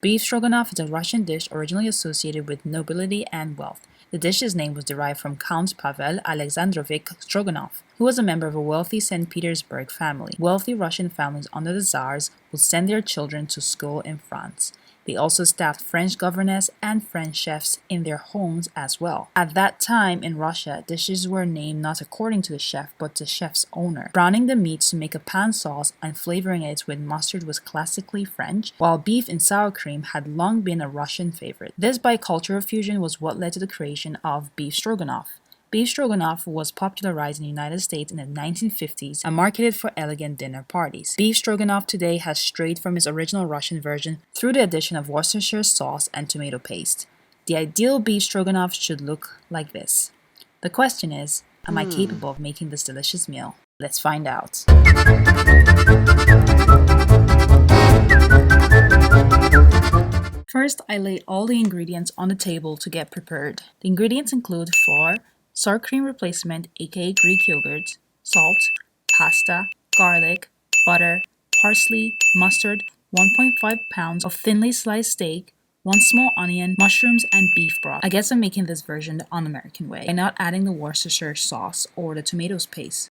Beef stroganoff is a Russian dish originally associated with nobility and wealth. The dish's name was derived from Count Pavel Alexandrovich Stroganoff, who was a member of a wealthy St. Petersburg family. Wealthy Russian families under the Tsars would send their children to school in France. They also staffed French governess and French chefs in their homes as well. At that time in Russia, dishes were named not according to the chef, but the chef's owner. Browning the meats to make a pan sauce and flavoring it with mustard was classically French, while beef in sour cream had long been a Russian favorite. This bicultural fusion was what led to the creation of beef stroganoff. Beef stroganoff was popularized in the United States in the 1950s and marketed for elegant dinner parties. Beef stroganoff today has strayed from its original Russian version through the addition of Worcestershire sauce and tomato paste. The ideal beef stroganoff should look like this. The question is, am I capable of making this delicious meal? Let's find out. First, I lay all the ingredients on the table to get prepared. The ingredients include flour, sour cream replacement aka Greek yogurt, salt, pasta, garlic, butter, parsley, mustard, 1.5 pounds of thinly sliced steak, 1 small onion, mushrooms, and beef broth. I guess I'm making this version the un-American way by not adding the Worcestershire sauce or the tomatoes paste.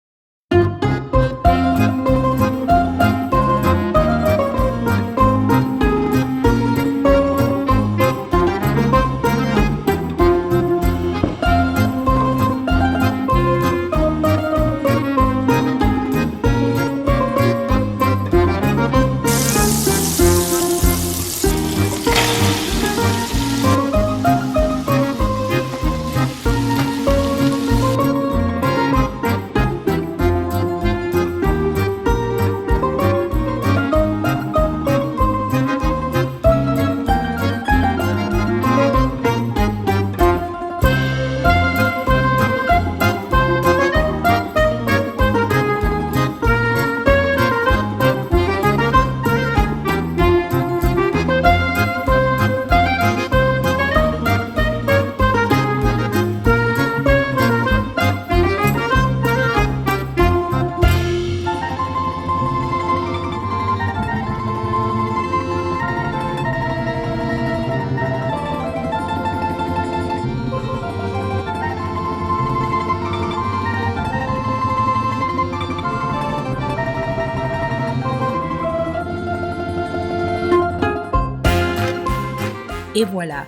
Et voila,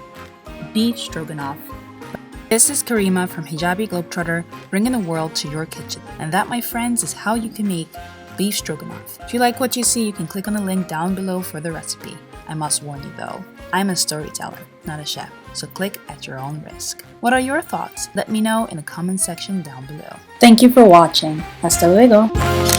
beef stroganoff. This is Karima from Hijabi Globetrotter, bringing the world to your kitchen. And that, my friends, is how you can make beef stroganoff. If you like what you see, you can click on the link down below for the recipe. I must warn you though, I'm a storyteller, not a chef, so click at your own risk. What are your thoughts? Let me know in the comment section down below. Thank you for watching. Hasta luego!